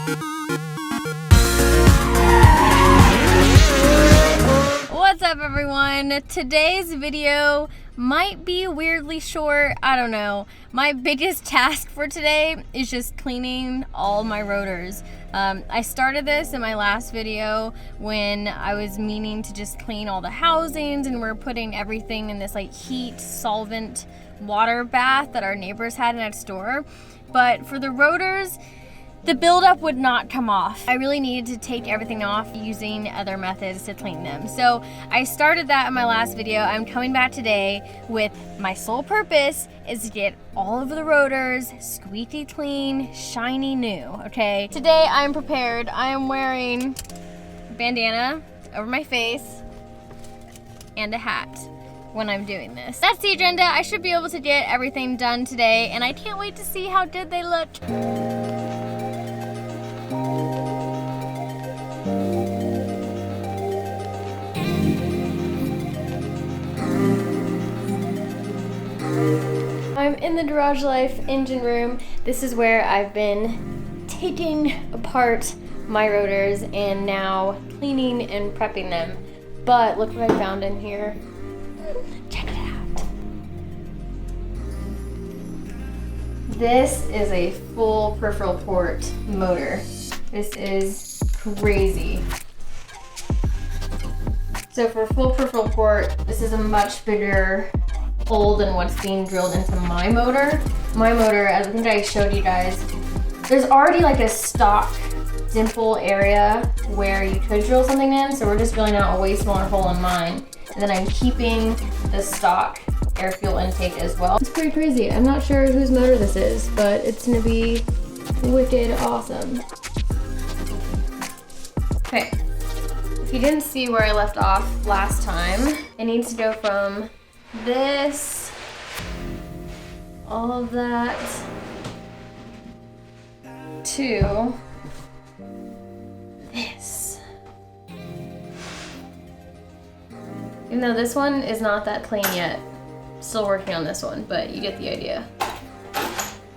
What's up, everyone? Today's video might be weirdly short. I don't know. My biggest task for today is just cleaning all my rotors. I started this in my last video when I was meaning to just clean all the housings, and we're putting everything in this like heat solvent water bath that our neighbors had next door. But for the rotors, the buildup would not come off. I really needed to take everything off using other methods to clean them. So I started that in my last video. I'm coming back today with my sole purpose is to get all of the rotors squeaky clean, shiny new, okay? Today I'm prepared. I am wearing a bandana over my face and a hat when I'm doing this. That's the agenda. I should be able to get everything done today, and I can't wait to see how good they look. I'm in the Garage Life engine room. This is where I've been taking apart my rotors and now cleaning and prepping them. But look what I found in here. Check it out. This is a full peripheral port motor. This is crazy. So for full peripheral port, this is a much bigger hole than what's being drilled into my motor. My motor, as I think I showed you guys, there's already like a stock dimple area where you could drill something in, so we're just drilling out a way smaller hole in mine. And then I'm keeping the stock air fuel intake as well. It's pretty crazy. I'm not sure whose motor this is, but it's gonna be wicked awesome. Okay, if you didn't see where I left off last time, it needs to go from this, all of that, to this. Even though this one is not that clean yet. Still working on this one, but you get the idea.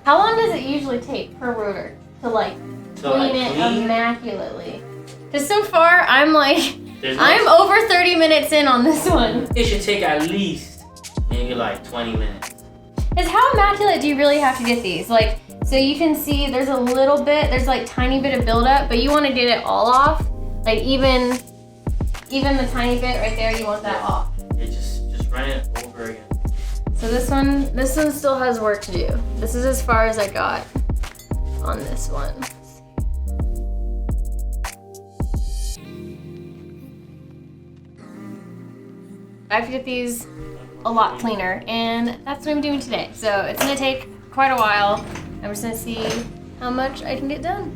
How long does it usually take per rotor to clean it immaculately? Because so far I'm I'm over 30 minutes in on this one. It should take at least maybe like 20 minutes. Because how immaculate do you really have to get these? So you can see there's a little bit, there's tiny bit of buildup, but you want to get it all off. Even the tiny bit right there, you want that off. Yeah, just run it over again. So this one still has work to do. This is as far as I got on this one. I have to get these a lot cleaner, and that's what I'm doing today. So it's gonna take quite a while. I'm just gonna see how much I can get done.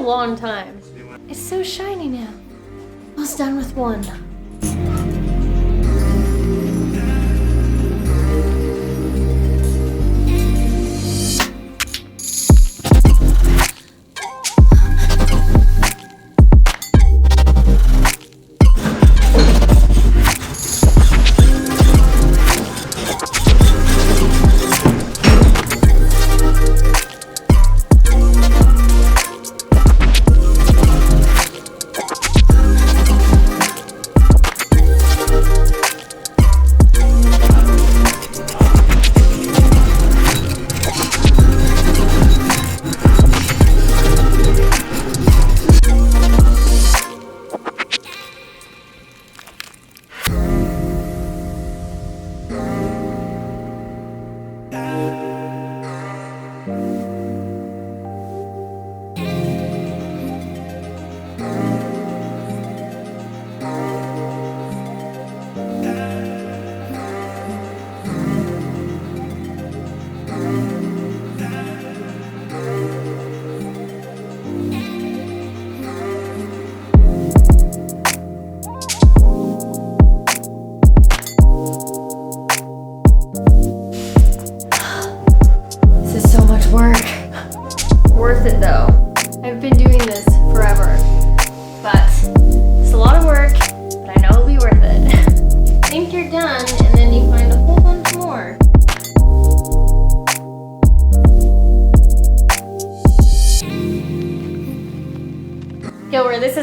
Long time. It's so shiny now. Almost done with one.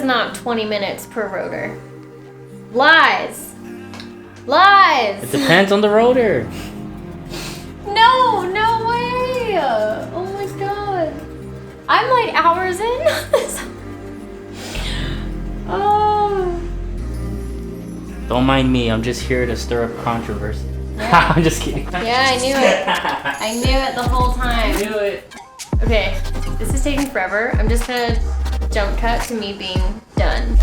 not 20 minutes per rotor. Lies. Lies. It depends on the rotor. No way. Oh my god. I'm like hours in. Oh. Don't mind me. I'm just here to stir up controversy. Yeah. I'm just kidding. Yeah, I knew it. I knew it the whole time. I knew it. Okay, this is taking forever. I'm just gonna jump cut to me being done.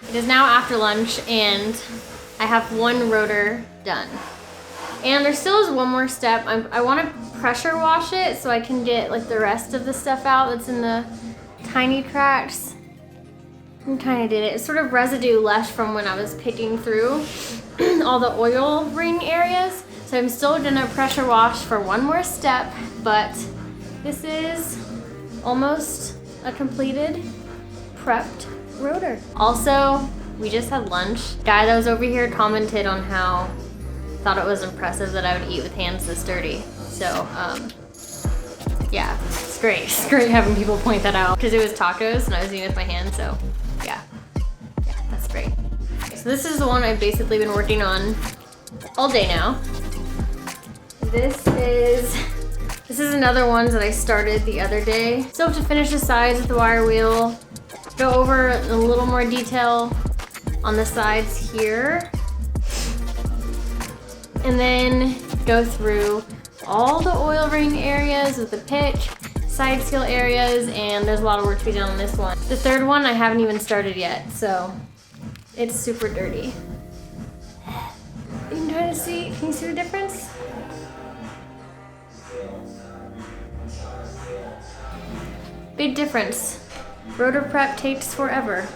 It is now after lunch and I have one rotor done. And there still is one more step. I want to pressure wash it so I can get like the rest of the stuff out that's in the tiny cracks. I kind of did it. It's sort of residue left from when I was picking through all the oil ring areas. So I'm still gonna pressure wash for one more step, but this is almost a completed, prepped rotor. Also, we just had lunch. Guy that was over here commented on how thought it was impressive that I would eat with hands this dirty. So, yeah, it's great. It's great having people point that out because it was tacos and I was eating with my hands. So, yeah, that's great. Okay, so this is the one I've basically been working on all day now. This is another one that I started the other day. Still have to finish the sides with the wire wheel. Go over a little more detail on the sides here. And then go through all the oil ring areas with the pitch, side seal areas, and there's a lot of work to be done on this one. The third one I haven't even started yet, so it's super dirty. You can kind of see, can you see the difference? Big difference. Rotor prep takes forever.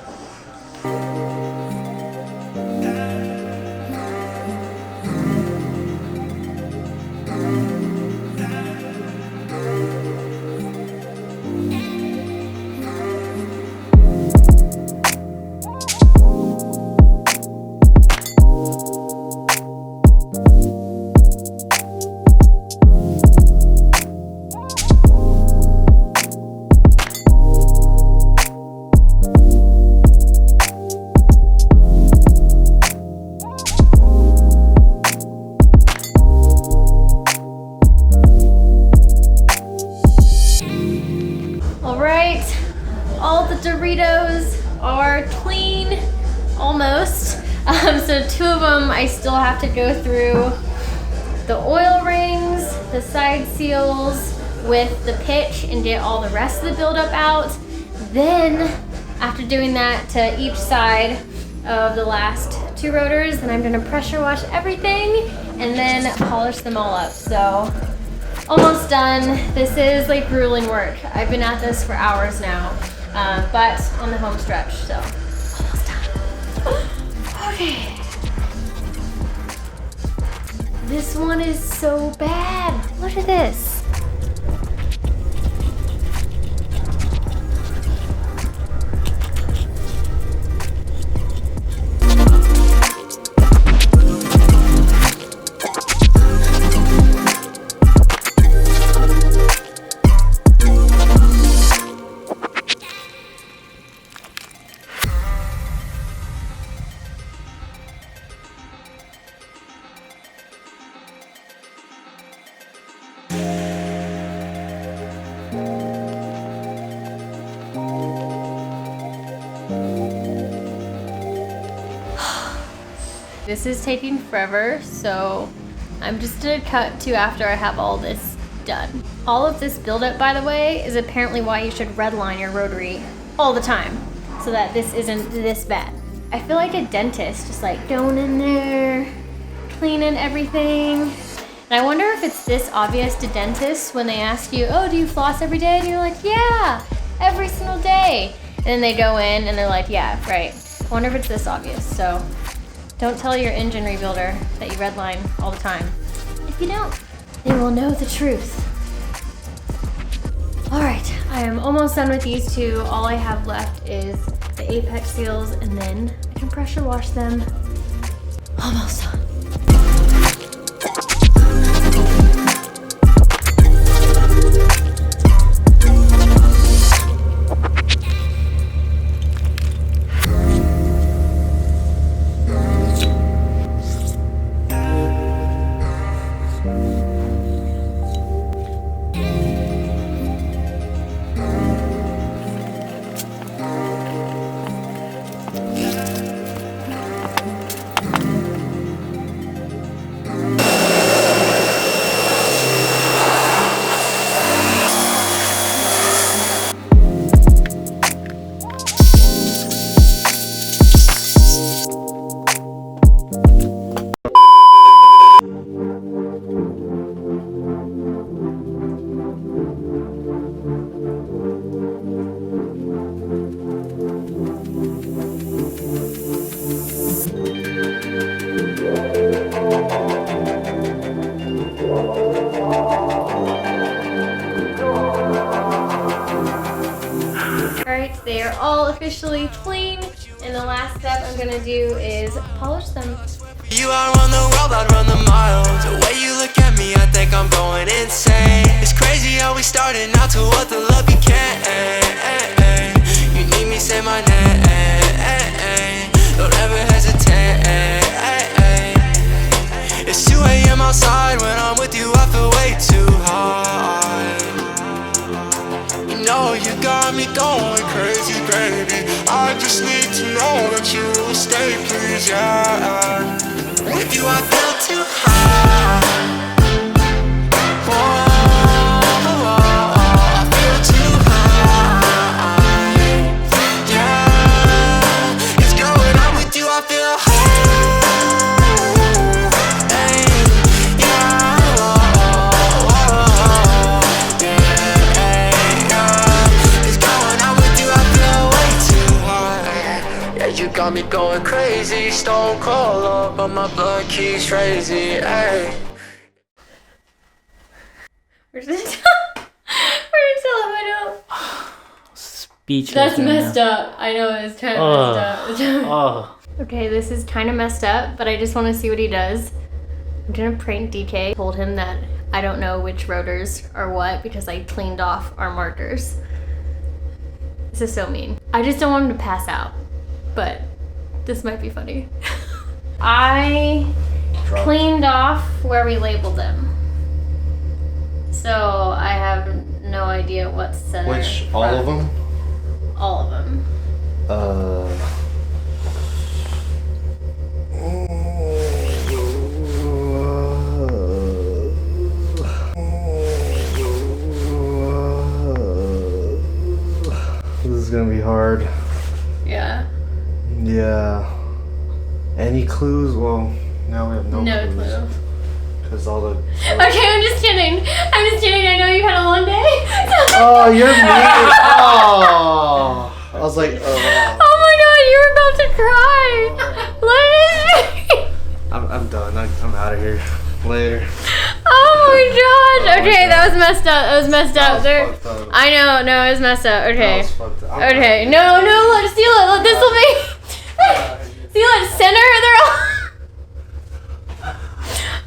Doritos are clean, almost. So two of them I still have to go through the oil rings, the side seals with the pitch and get all the rest of the buildup out. Then after doing that to each side of the last two rotors, then I'm gonna pressure wash everything and then polish them all up. So almost done. This is like grueling work. I've been at this for hours now. But on the home stretch, so almost done. Okay. This one is so bad. Look at this. This is taking forever, so I'm just gonna cut to after I have all this done. All of this buildup, by the way, is apparently why you should redline your rotary all the time, so that this isn't this bad. I feel like a dentist, just like going in there, cleaning everything. And I wonder if it's this obvious to dentists when they ask you, oh, do you floss every day? And you're like, yeah, every single day. And then they go in and they're like, yeah, right. I wonder if it's this obvious. So don't tell your engine rebuilder that you redline all the time. If you don't, they will know the truth. All right, I am almost done with these two. All I have left is the apex seals, and then I can pressure wash them. Almost done. They are all officially clean, and the last step I'm gonna do is polish them. You are on the world, I'd run the miles. The way you look at me, I think I'm going insane. It's crazy how we started out to what the love became. You need me, say my name. Don't ever hesitate. It's 2 a.m. outside, when I'm with you I feel way too high. You know you got me going crazy, baby. I just need to know that you will stay, please, yeah. With you I feel too high. I feel too high. Yeah, it's going on with you, I feel high. You got me going crazy, stone cold up, but my blood keeps crazy, ayy. Where's the telephone? Speechless. That's right messed now. up. I know it's kind of messed up. Okay, this is kind of messed up, but I just want to see what he does. I'm gonna prank DK. Told him that I don't know which rotors are what because I cleaned off our markers. This is so mean. I just don't want him to pass out, but this might be funny. I cleaned off where we labeled them, so I have no idea what's center. Which, all of them? All of them. This is gonna be hard. Yeah. Yeah. Any clues? Well, now we have no clue. Because all the... Okay, I'm just kidding. I'm just kidding. I know you had a long day. Oh, you're mean. Oh. I was like, Oh my god, you were about to cry. Let it I'm done. I'm out of here. Later. Oh my god. Okay, that was messed up. That was messed up. That was fucked up. I know. No, it was messed up. Okay. That was fucked up. Okay. No, let steal it. Let this will be. Steal it. Center. They're all.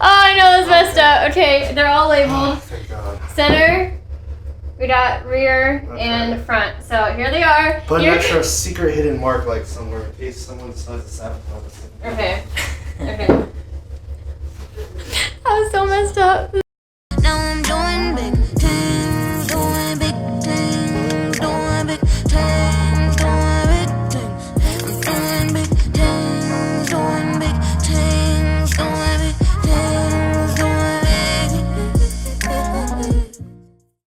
Oh, I know this messed up. Okay, they're all labeled. Thank God. Center. We got rear and front. So here they are. Put an extra secret hidden mark like somewhere in case someone decides to sabotage us. Okay. Okay. That was so messed up.